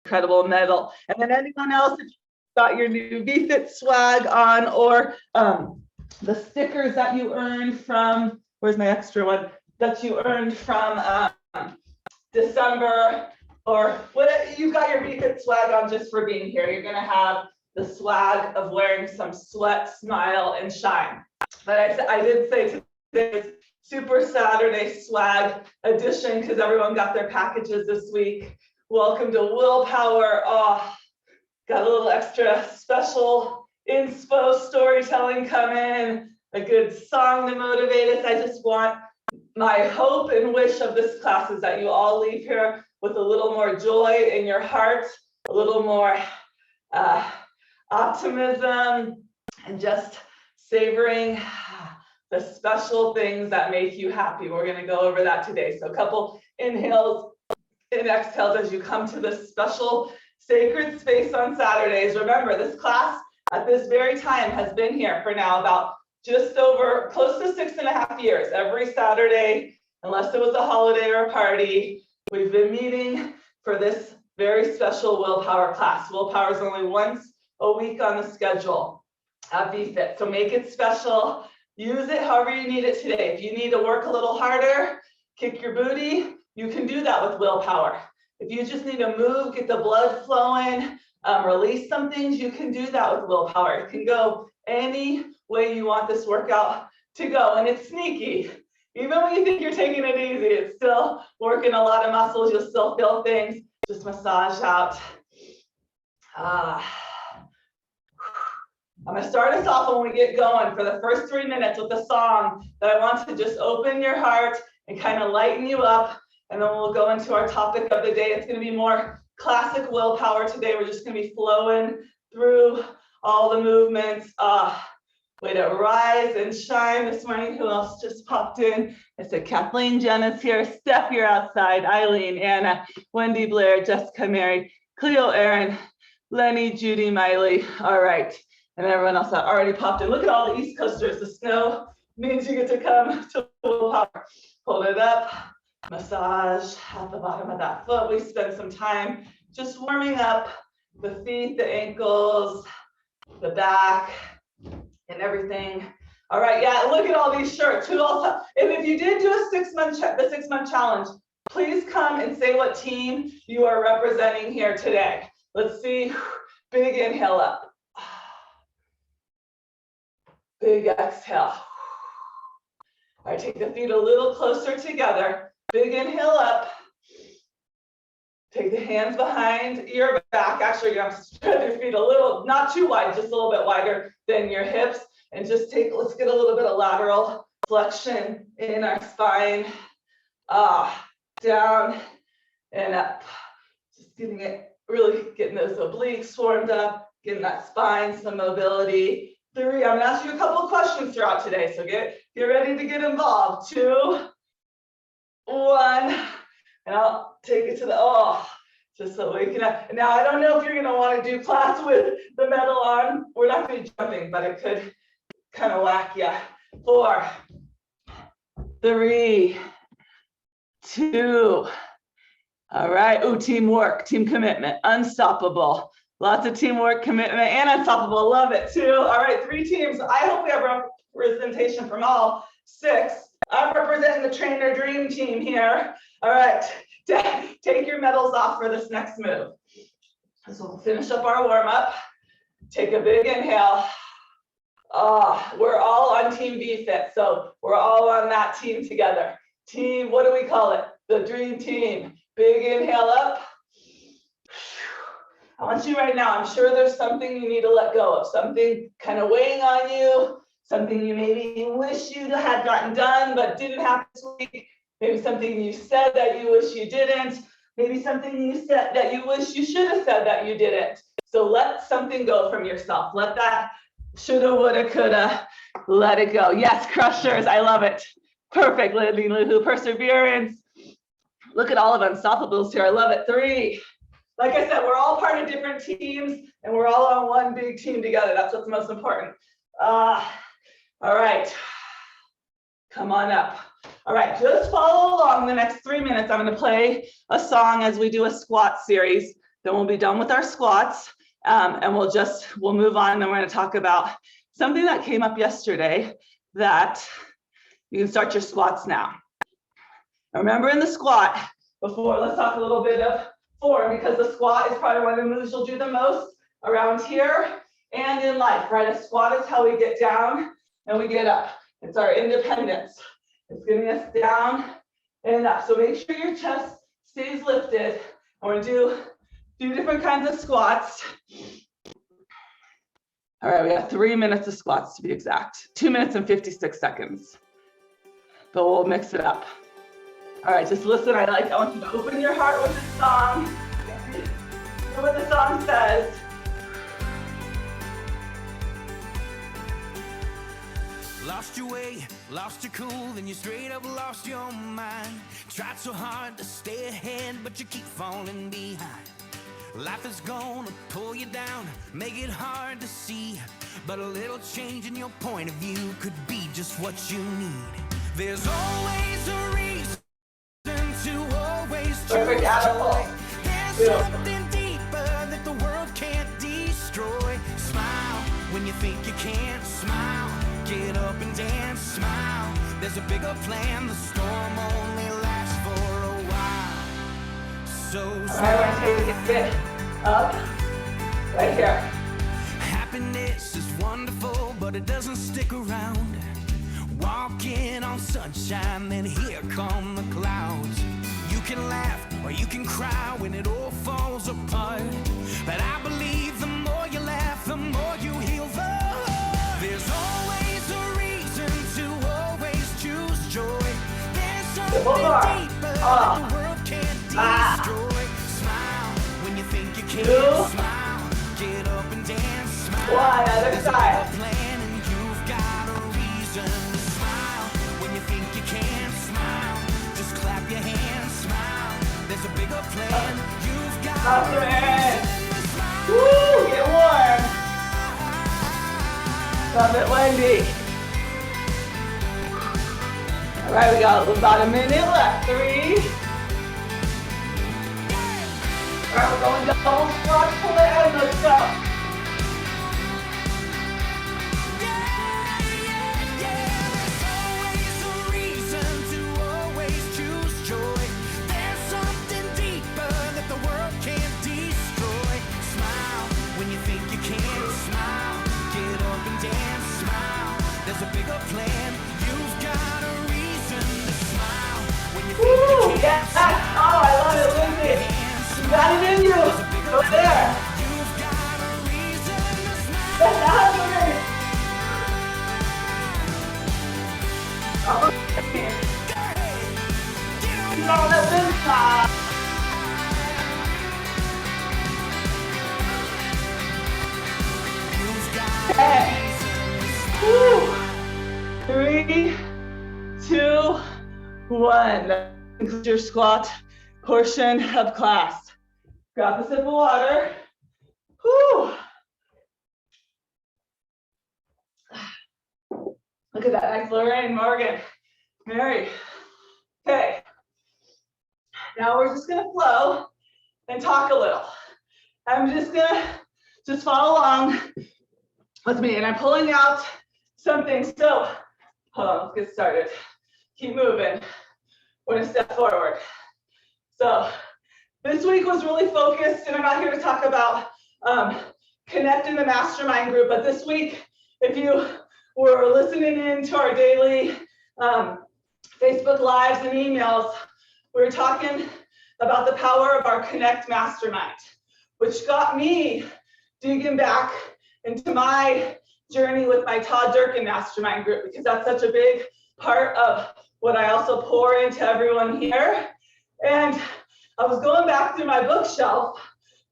incredible medal. And then anyone else, if you got your new VFit swag on, or the stickers that you earned from, where's my extra one, that you earned from December, or what, you got your VFit swag on just for being here. You're gonna have the swag of wearing some sweat, smile, and shine. But I did say today's Super Saturday swag edition because everyone got their packages this week. Welcome to willPower. Oh, got a little extra special inspo storytelling coming, a good song to motivate us. I just want, my hope and wish of this class is that you all leave here with a little more joy in your heart, a little more optimism, and just savoring the special things that make you happy. We're going to go over that today. So a couple inhales and exhales as you come to this special sacred space on Saturdays. Remember, this class at this very time has been here for now about just over close to 6.5 years. Every Saturday, unless it was a holiday or a party, we've been meeting for this very special willPower class. willPower is only once a week on the schedule at VFit. So make it special. Use it however you need it today. If you need to work a little harder, kick your booty, you can do that with willPower. If you just need to move, get the blood flowing, release some things, you can do that with willPower. It can go any way you want this workout to go. And it's sneaky. Even when you think you're taking it easy, it's still working a lot of muscles. You'll still feel things. Just massage out. I'm going to start us off when we get going for the first 3 minutes with a song that I want to just open your heart and kind of lighten you up. And then we'll go into our topic of the day. It's going to be more classic willPower today. We're just going to be flowing through all the movements. Way to rise and shine this morning. Who else just popped in? I said Kathleen Jenna's here. Steph, you're outside. Eileen, Anna, Wendy, Blair, Jessica, Mary, Cleo, Aaron, Lenny, Judy, Miley. All right. And everyone else that already popped in. Look at all the East Coasters. The snow means you get to come to willPower. Hold it up. Massage at the bottom of that foot. We spend some time just warming up the feet, the ankles, the back, and everything. All right, yeah, look at all these shirts. Who else? And if you did do a 6-month challenge, please come and say what team you are representing here today. Let's see. Big inhale up. Big exhale. All right, take the feet a little closer together. Big inhale up. Take the hands behind your back. Actually, you have to spread your feet a little, not too wide, just a little bit wider than your hips. And just let's get a little bit of lateral flexion in our spine. Down and up. Just really getting those obliques warmed up, getting that spine, some mobility. 3, I'm gonna ask you a couple of questions throughout today, so get ready to get involved. 2, 1, and I'll take it to the, just so we can, now I don't know if you're gonna wanna do class with the medal on. We're not gonna be jumping, but it could kind of whack you. 4, 3, 2, all right, ooh, teamwork, team commitment, unstoppable. Lots of teamwork, commitment, and unstoppable. Love it too. All right, 3 teams. I hope we have representation from all 6. I'm representing the trainer dream team here. All right, take your medals off for this next move. So we'll finish up our warm up. Take a big inhale. We're all on Team VFit, so we're all on that team together. Team, what do we call it? The dream team. Big inhale up. I want you right now, I'm sure there's something you need to let go of, something kind of weighing on you, something you maybe wish you had gotten done but didn't happen this week, maybe something you said that you wish you didn't, maybe something you said that you wish you should have said that you didn't. So let something go from yourself. Let that shoulda, woulda, coulda, let it go. Yes, crushers, I love it. Perfect, Lindy Lou, perseverance. Look at all of unstoppables here, I love it. 3. Like I said, we're all part of different teams and we're all on one big team together. That's what's most important. All right, come on up. All right, just follow along the next 3 minutes. I'm going to play a song as we do a squat series. Then we'll be done with our squats, and we'll move on. And then we're going to talk about something that came up yesterday that you can start your squats now. Remember in the squat, let's talk a little bit of form, because the squat is probably one of the moves you'll do the most around here and in life, right? A squat is how we get down and we get up. It's our independence. It's getting us down and up. So make sure your chest stays lifted. And we're going to do different kinds of squats. All right, we have 3 minutes of squats to be exact. 2 minutes and 56 seconds. But we'll mix it up. All right, just listen. I want you to open your heart with this song. Hear what the song says. Lost your way, lost your cool, then you straight up lost your mind. Tried so hard to stay ahead, but you keep falling behind. Life is gonna pull you down, make it hard to see. But a little change in your point of view could be just what you need. There's always a reason to always choose joy. There's something deeper that the world can't destroy. Smile when you think you can't. Smile, get up and dance. Smile, there's a bigger plan. The storm only lasts for a while. So smile. I want you to get up right here. Happiness is wonderful, but it doesn't stick around. Walking on sunshine, then here come the clouds. You can laugh or you can cry when it all falls apart. But I believe the more you laugh, the more you heal the heart. There's always a reason to always choose joy. There's something deeper that the world can't destroy. Smile when you think you can't. Smile, get up and dance. Smile. One, other side. Plan and you've got a reason. Just clap your hands, smile. There's a bigger plan. You've got it. Woo, get warm. Love it, Wendy. All right, we got about a minute left. 3. All right, we're going double squat, pull it in, let's go. There's a bigger plan. You've got a reason to smile when you think you can't. Oh, I love it, Lindsay. You got it in you. Go there. You've got a reason to smile. That's happening. Get on the inside. You've got Woo. 3, 2, 1. That concludes your squat portion of class. Grab a sip of water. Whew. Look at that. Nice Lorraine, Morgan, Mary. Okay. Now we're just going to flow and talk a little. I'm just going to follow along with me. And I'm pulling out something. So, hold on, let's get started. Keep moving. We're gonna step forward. So, this week was really focused, and I'm not here to talk about connecting the mastermind group, but this week, if you were listening in to our daily Facebook Lives and emails, we were talking about the power of our Connect Mastermind, which got me digging back into my journey with my Todd Durkin Mastermind group, because that's such a big part of what I also pour into everyone here. And I was going back through my bookshelf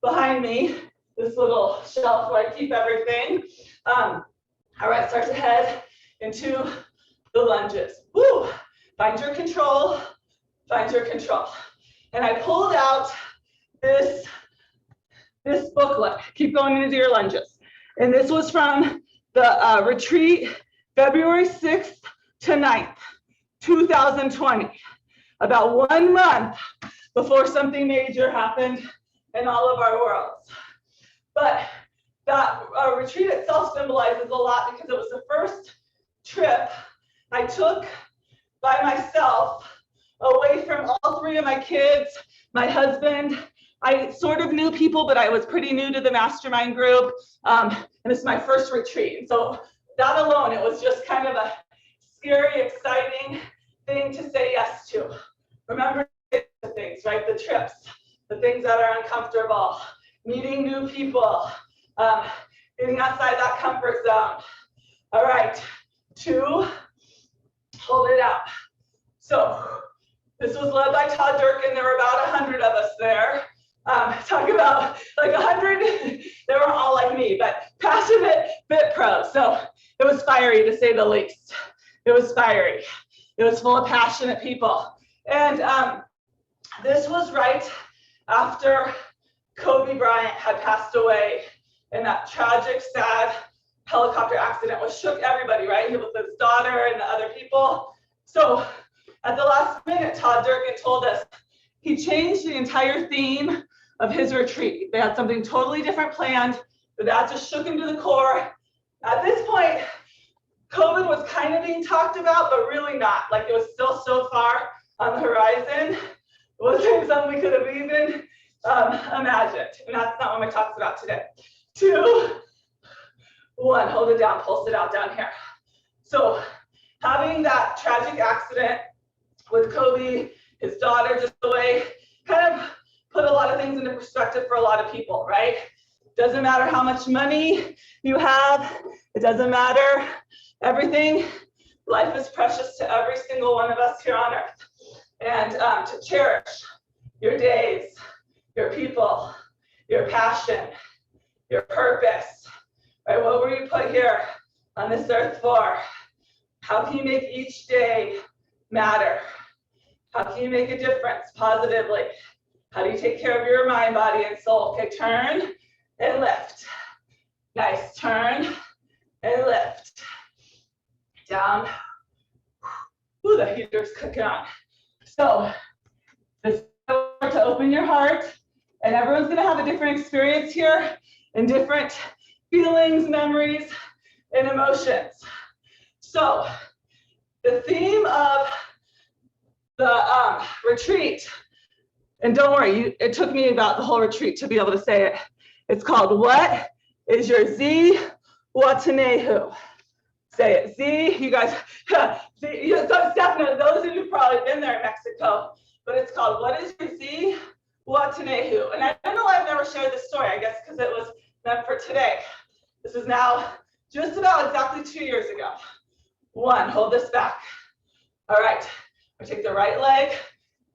behind me, this little shelf where I keep everything. All right, start to head into the lunges. Woo! Find your control, find your control. And I pulled out this booklet. Keep going into your lunges. And this was from the retreat, February 6th to 9th, 2020. About 1 month before something major happened in all of our worlds. But that retreat itself symbolizes a lot because it was the first trip I took by myself away from all three of my kids, my husband. I sort of knew people, but I was pretty new to the mastermind group. And this is my first retreat. And so that alone, it was just kind of a scary, exciting thing to say yes to. Remember the things, right? The trips, the things that are uncomfortable, meeting new people, getting outside that comfort zone. All right, 2, hold it out. So this was led by Todd Durkin. There were about 100 of us there. Talk about like 100, they were all like me, but passionate fit pros. So it was fiery to say the least. It was fiery. It was full of passionate people. And this was right after Kobe Bryant had passed away in that tragic, sad helicopter accident, which shook everybody, right? He was his daughter and the other people. So at the last minute, Todd Durkin told us he changed the entire theme of his retreat. They had something totally different planned, but that just shook him to the core. At this point, COVID was kind of being talked about, but really not. Like it was still so far on the horizon. It wasn't something we could have even imagined. And that's not what my talk's about today. 2, 1, hold it down, pulse it out down here. So having that tragic accident with Kobe, his daughter just away, kind of put a lot of things into perspective for a lot of people, right? Doesn't matter how much money you have, it doesn't matter everything. Life is precious to every single one of us here on earth. And to cherish your days, your people, your passion, your purpose, right? What were you put here on this earth for? How can you make each day matter? How can you make a difference positively? How do you take care of your mind, body, and soul? Okay, turn and lift. Nice, turn and lift. Down. Ooh, the heater's cooking on. So this is to open your heart, and everyone's gonna have a different experience here and different feelings, memories, and emotions. So the theme of the retreat, and don't worry, it took me about the whole retreat to be able to say it. It's called, what is your Z Watanehu? Say it, Z, you guys, Steph knows, those of you who've probably been there in Mexico, but it's called, what is your Z Watanehu? And I don't know why I've never shared this story, I guess because it was meant for today. This is now just about exactly 2 years ago. 1, hold this back. All right, I take the right leg,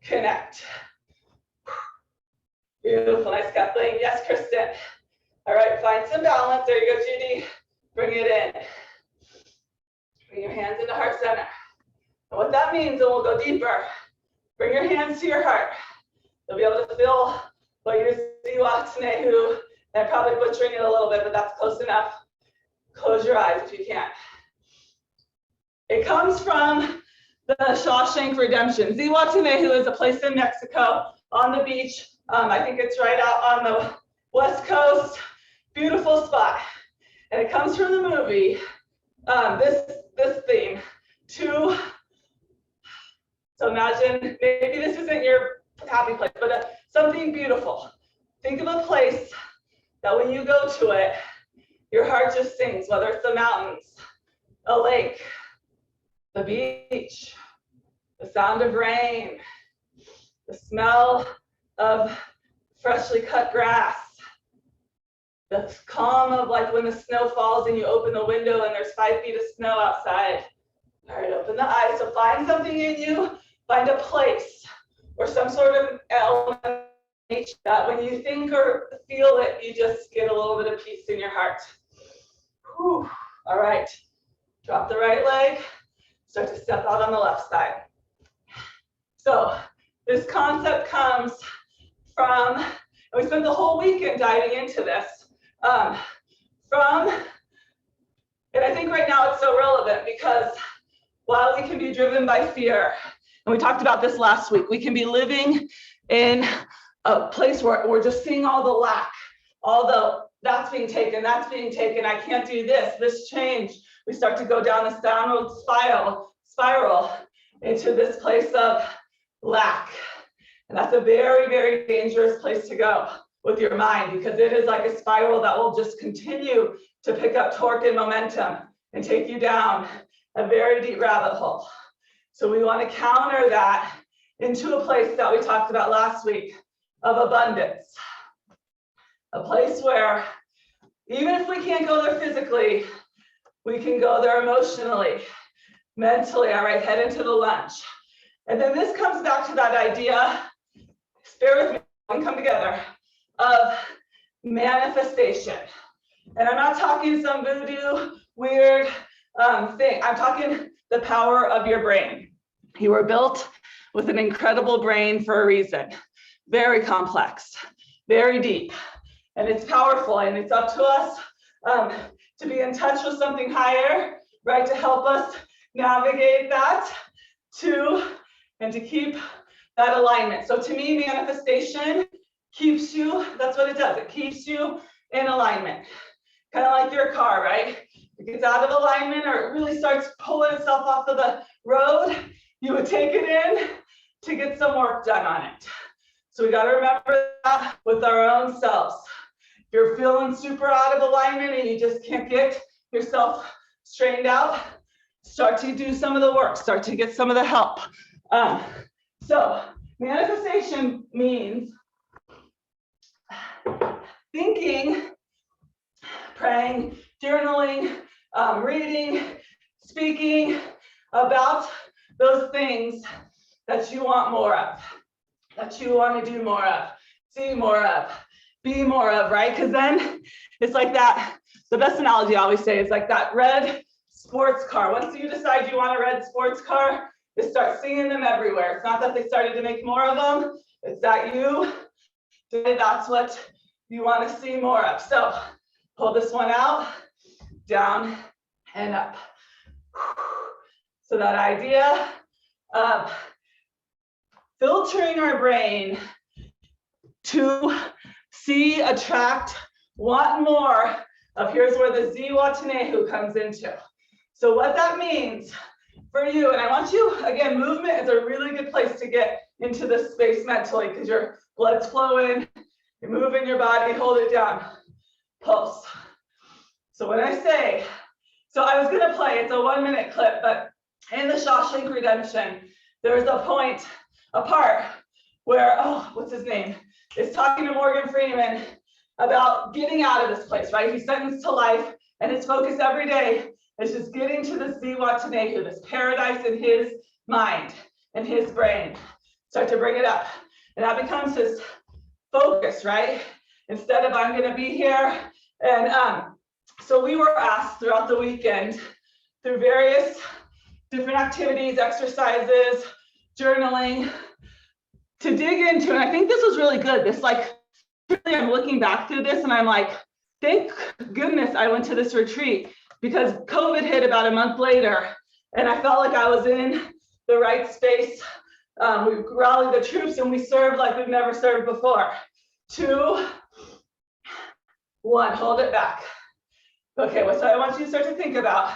connect. Beautiful, nice Kathleen. Yes, Kristen. All right, find some balance. There you go, Judy. Bring it in. Bring your hands into heart center. And what that means, and we'll go deeper, bring your hands to your heart. You'll be able to feel what your Ziwatanehu, and I'm probably butchering it a little bit, but that's close enough. Close your eyes if you can. It comes from the Shawshank Redemption. Ziwatanehu is a place in Mexico on the beach. I think it's right out on the West Coast. Beautiful spot. And it comes from the movie, this theme. So imagine, maybe this isn't your happy place, but something beautiful. Think of a place that when you go to it, your heart just sings, whether it's the mountains, a lake, the beach, the sound of rain, the smell of freshly cut grass, the calm of like when the snow falls and you open the window and there's 5 feet of snow outside. All right, open the eyes. So find something in you, find a place or some sort of element that when you think or feel it, you just get a little bit of peace in your heart. Whew. All right, drop the right leg, start to step out on the left side. So this concept comes from, and we spent the whole weekend diving into this, and I think right now it's so relevant because while we can be driven by fear, and we talked about this last week, we can be living in a place where we're just seeing all the lack, all the that's being taken, I can't do this change. We start to go down this downward spiral into this place of lack. And that's a very, very dangerous place to go with your mind, because it is like a spiral that will just continue to pick up torque and momentum and take you down a very deep rabbit hole. So we want to counter that into a place that we talked about last week of abundance. A place where even if we can't go there physically, we can go there emotionally, mentally. All right, head into the lunge. And then this comes back to that idea, bear with me, we can come together, of manifestation. And I'm not talking some voodoo, weird thing. I'm talking the power of your brain. You were built with an incredible brain for a reason. Very complex, very deep. And it's powerful, and it's up to us to be in touch with something higher, right? To help us navigate that and to keep that alignment. So to me, manifestation keeps you, that's what it does. It keeps you in alignment. Kind of like your car, right? It gets out of alignment or it really starts pulling itself off of the road, you would take it in to get some work done on it. So we got to remember that with our own selves. If you're feeling super out of alignment and you just can't get yourself straightened out, start to do some of the work, start to get some of the help. So manifestation means thinking, praying, journaling, reading, speaking about those things that you want more of, that you want to do more of, see more of, be more of, right? Because then it's like that, the best analogy I always say is like that red sports car. Once you decide you want a red sports car, you start seeing them everywhere. It's not that they started to make more of them, it's that that's what you want to see more of. So pull this one out, down and up. So that idea of filtering our brain to see, attract, want more of, here's where the Ziwatanehu comes into. So what that means for you, and I want you, again, movement is a really good place to get into this space mentally because your blood's flowing, you're moving your body, hold it down, pulse. So when I say, so I was gonna play, it's a 1-minute clip, but in the Shawshank Redemption, there's a part where, what's his name, is talking to Morgan Freeman about getting out of this place, right? He's sentenced to life, and his focus every day is just getting to this Ziwatanehu, this paradise in his mind and his brain. Start to bring it up. And that becomes his focus, right? Instead of I'm gonna be here. And so we were asked throughout the weekend through various different activities, exercises, journaling, to dig into, and I think this was really good. This really, I'm looking back through this and I'm like, thank goodness I went to this retreat, because COVID hit about a month later and I felt like I was in the right space. We rallied the troops and we served like we've never served before. 2, 1, hold it back. Okay, so I want you to start to think about,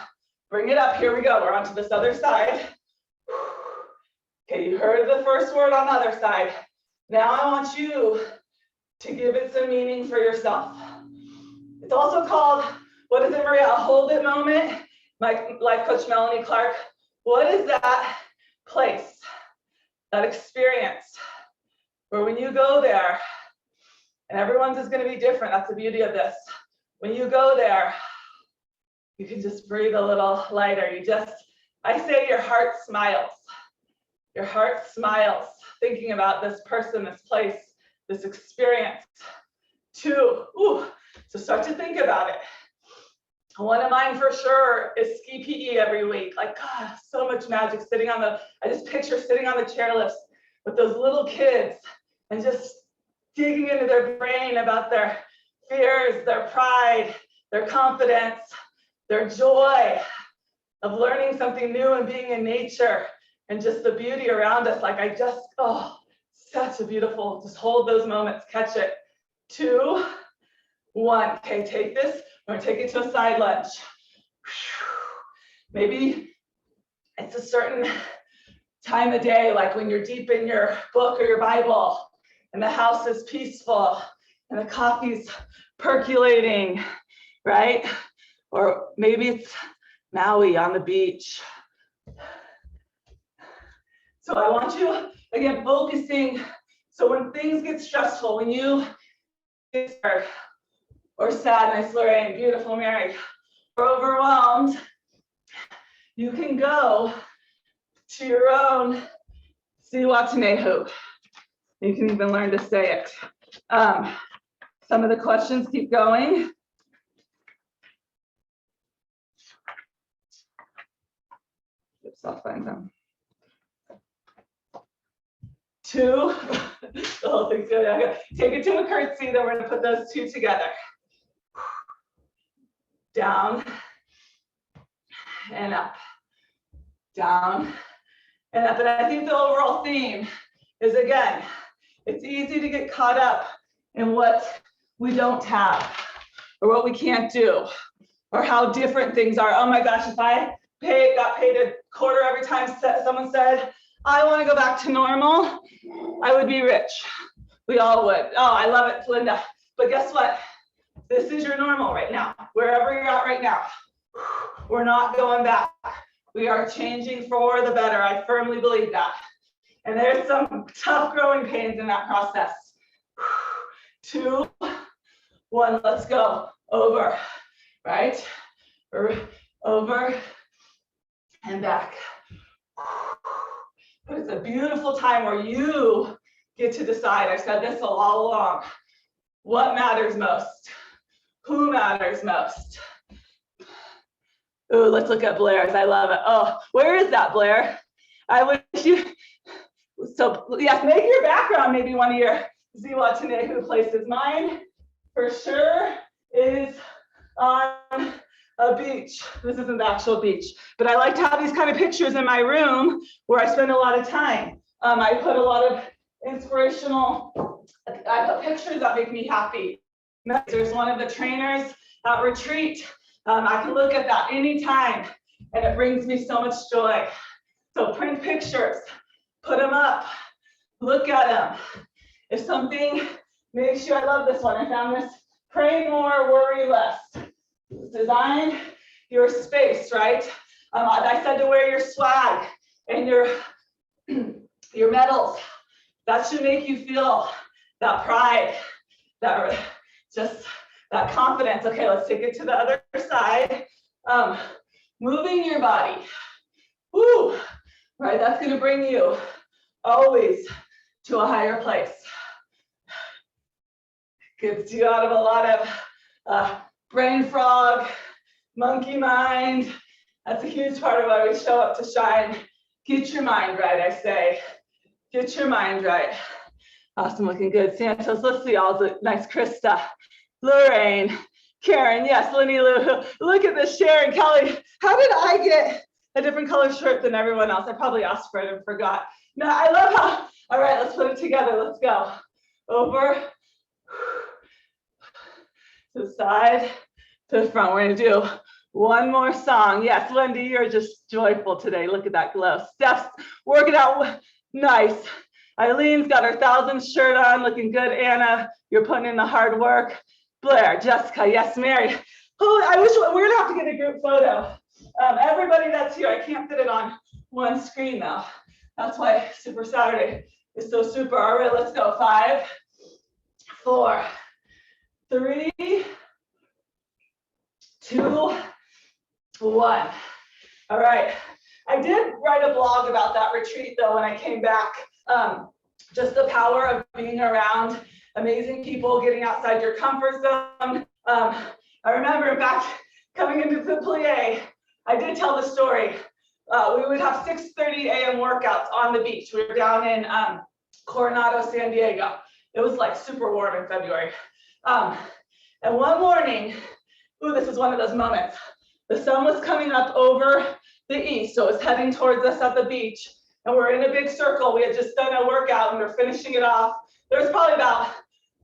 bring it up, here we go, we're onto this other side. Okay, you heard the first word on the other side. Now I want you to give it some meaning for yourself. It's also called, what is it, Maria? A hold it moment. My life coach, Melanie Clark. What is that place, that experience, where when you go there, and everyone's is going to be different. That's the beauty of this. When you go there, you can just breathe a little lighter. I say your heart smiles. Your heart smiles thinking about this person, this place, this experience. 2, so start to think about it. One of mine for sure is ski PE every week. Like, God, so much magic sitting on I just picture sitting on the chairlifts with those little kids and just digging into their brain about their fears, their pride, their confidence, their joy of learning something new and being in nature and just the beauty around us. Like Such a beautiful, just hold those moments, catch it. 2, 1. Okay, take this, we're gonna take it to a side lunge. Maybe it's a certain time of day, like when you're deep in your book or your Bible, and the house is peaceful, and the coffee's percolating, right? Or maybe it's Maui on the beach. So I want you, again, focusing. So when things get stressful, when you get scared or sad, nice Lorraine, beautiful Mary, or overwhelmed, you can go to your own Siwatanehu. You can even learn to say it. Some of the questions keep going. Oops, I'll find them. 2, the whole thing's good. Okay. Take it to a curtsy, then we're gonna put those 2 together. Down and up, down and up. And I think the overall theme is, again, it's easy to get caught up in what we don't have or what we can't do or how different things are. Oh my gosh, if I got paid a quarter every time someone said, I want to go back to normal, I would be rich. We all would. Oh, I love it, Linda. But guess what? This is your normal right now, wherever you're at right now. We're not going back. We are changing for the better. I firmly believe that. And there's some tough growing pains in that process. 2, 1, let's go. Over, right? Over and back. But it's a beautiful time where you get to decide. I've said this all along. What matters most? Who matters most? Ooh, let's look at Blair's. I love it. Oh, where is that, Blair? I wish you. So yes, make your background maybe one of your Ziwatanehu places. Mine, for sure, is on a beach. This isn't the actual beach, but I like to have these kind of pictures in my room where I spend a lot of time. I put a lot of inspirational, I put pictures that make me happy. There's one of the trainers at retreat. I can look at that anytime and it brings me so much joy. So print pictures, put them up, look at them. If something makes you, I love this one. I found this, pray more, worry less. Design your space, right? I said to wear your swag and your medals. That should make you feel that pride, that just that confidence. Okay, let's take it to the other side. Moving your body. Woo, right? That's going to bring you always to a higher place. Gets you out of a lot of brain fog, monkey mind. That's a huge part of why we show up to shine. Get your mind right, I say. Get your mind right. Awesome, looking good. Santos, let's see all the nice. Krista, Lorraine, Karen, yes, Lenny Lou. Look at this, Sharon, Kelly. How did I get a different color shirt than everyone else? I probably asked for it and forgot. No, I love how, all right, let's put it together. Let's go. Over, to the side, to the front. We're gonna do one more song. Yes, Wendy, you're just joyful today. Look at that glow. Steph's working out nice. Eileen's got her 1000 shirt on, looking good. Anna, you're putting in the hard work. Blair, Jessica, yes, Mary. Oh, I wish we're gonna have to get a group photo. Everybody that's here, I can't fit it on one screen though. That's why Super Saturday is so super. All right, let's go. 5, 4, 3, 2, 1. All right. I did write a blog about that retreat though when I came back. Just the power of being around amazing people, getting outside your comfort zone. I remember, in fact, coming into the plie, I did tell the story. We would have 6:30 a.m. workouts on the beach. We were down in Coronado, San Diego. It was like super warm in February. And one morning, ooh, this is one of those moments. The sun was coming up over the east, so it was heading towards us at the beach. and we're in a big circle. We had just done a workout and we're finishing it off. There's probably about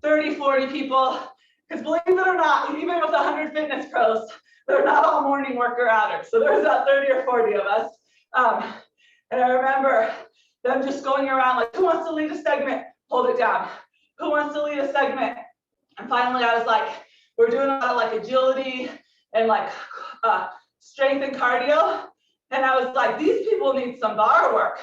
30, 40 people, because believe it or not, even with 100 fitness pros, they're not all morning worker outers. So there's about 30 or 40 of us. And I remember them just going around like, who wants to lead a segment? Hold it down. Who wants to lead a segment? And finally I was like, we're doing a lot of like agility and like strength and cardio. And I was like, these people need some bar work.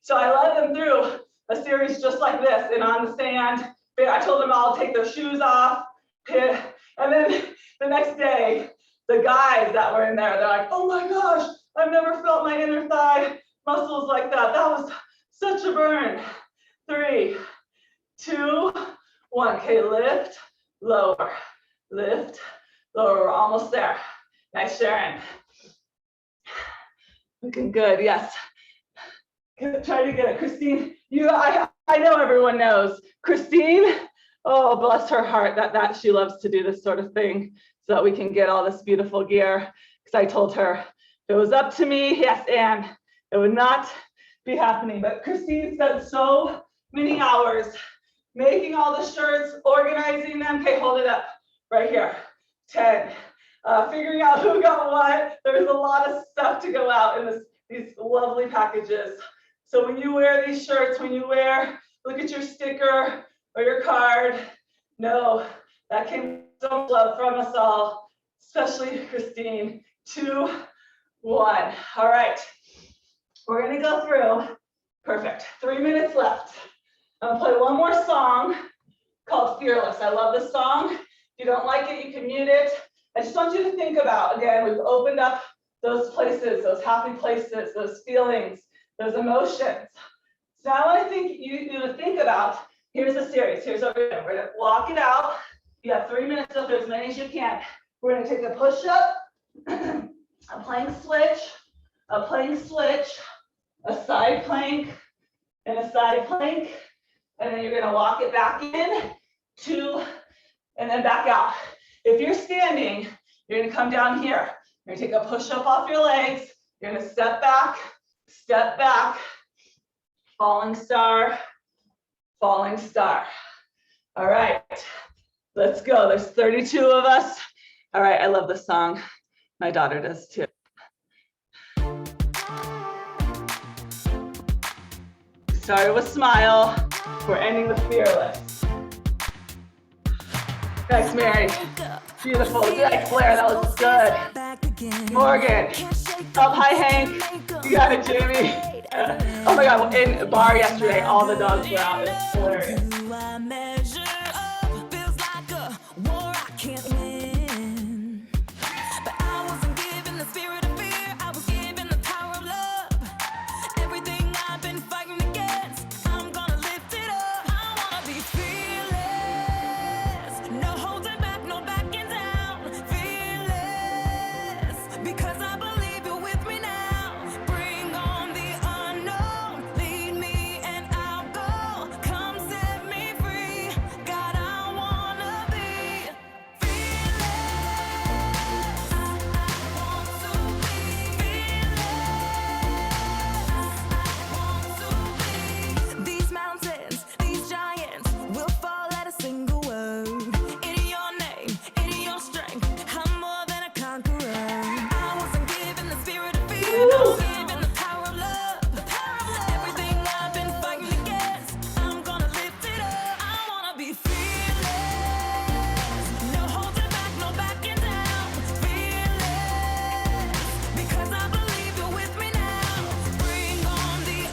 So I led them through a series just like this, and on the sand. I told them all to take their shoes off. And then the next day, the guys that were in there, they're like, oh my gosh, I've never felt my inner thigh muscles like that. That was such a burn. 3, 2, 1. Okay, lift, lower, lift, lower. We're almost there. Nice, Sharon. Looking good, yes. Try to get it. Christine, I know everyone knows. Christine, oh, bless her heart, that she loves to do this sort of thing so that we can get all this beautiful gear. Because I told her, if it was up to me, yes, Anne, it would not be happening. But Christine spent so many hours making all the shirts, organizing them. Okay, hold it up right here. 10. Figuring out who got what. There's a lot of stuff to go out in these lovely packages. So when you wear these shirts, look at your sticker or your card, know that came so much love from us all, especially Christine. 2, 1. All right, we're gonna go through. Perfect. 3 minutes left. I'm gonna play one more song called Fearless. I love this song. If you don't like it, you can mute it. I just want you to think about, again, we've opened up those places, those happy places, those feelings, those emotions. So now I think you to think about, here's the series. Here's what we're doing. We're gonna walk it out. You have 3 minutes, so as many as you can. We're gonna take a push-up, a plank switch, a side plank, and a side plank. And then you're gonna walk it back in, 2, and then back out. If you're standing, you're gonna come down here. You're gonna take a push-up off your legs. You're gonna step back, falling star, falling star. All right, let's go. There's 32 of us. All right, I love this song. My daughter does too. Started with Smile. We're ending with Fearless. Thanks, Mary. Beautiful. Thanks, Blair. That was good. Morgan. Up high, Hank. You got it, Jamie. Oh my God. In bar yesterday, all the dogs were out. It's hilarious.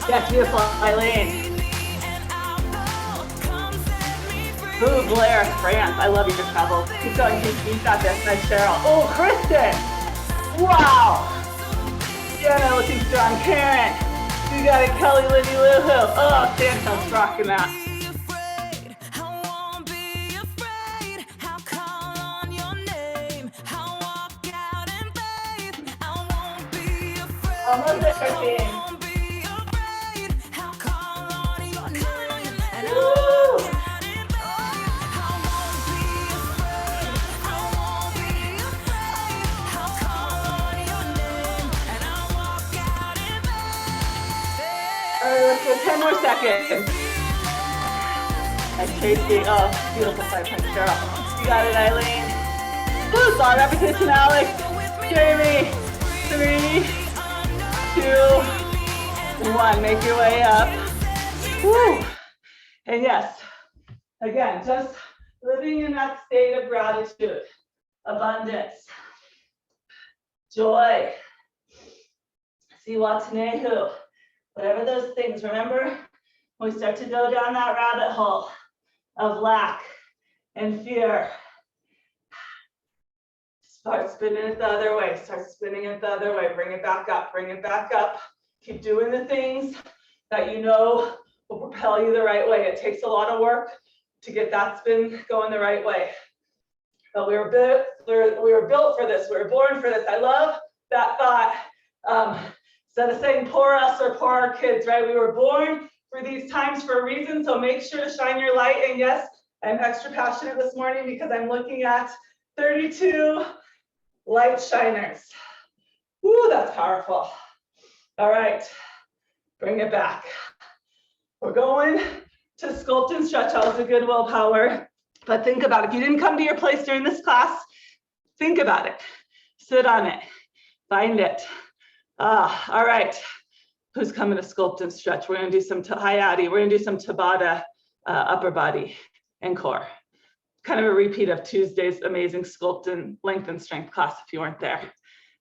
That's beautiful, Eileen. Ooh, Blair, France. I love you, your travel. Keep going, you got this. Nice, Cheryl. Oh, Kristen. Wow. Jenna looking strong. Karen. You got it, Kelly, Lindy, Lou-Hoo. Oh, Santos rocking that. Almost there, team. Good, 10 more seconds. Like Tracy, oh, beautiful 5 points, Cheryl. You got it, Eileen. Woo, long repetition, Alex. Jamie, 3, 2, 1. Make your way up. Woo. And yes, again, just living in that state of gratitude, abundance, joy, siwatanehu, whatever those things. Remember, when we start to go down that rabbit hole of lack and fear, start spinning it the other way, start spinning it the other way, bring it back up, bring it back up. Keep doing the things that you know will propel you the right way. It takes a lot of work to get that spin going the right way. But we were built for this, we were born for this. I love that thought. Instead of saying poor us or poor our kids, right? We were born for these times for a reason, so make sure to shine your light. And yes, I'm extra passionate this morning because I'm looking at 32 light shiners. Woo, that's powerful. All right, bring it back. We're going to sculpt and stretch. That was a good willpower. But think about it. If you didn't come to your place during this class, think about it. Sit on it. Find it. All right. Who's coming to sculpt and stretch? We're going to do some, hi Addie, we're going to do some Tabata upper body and core. Kind of a repeat of Tuesday's amazing sculpt and length and strength class if you weren't there.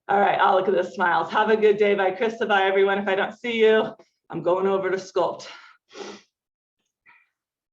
All right, I'll look at the smiles. Have a good day. Bye, Krista. Bye, everyone. If I don't see you, I'm going over to sculpt.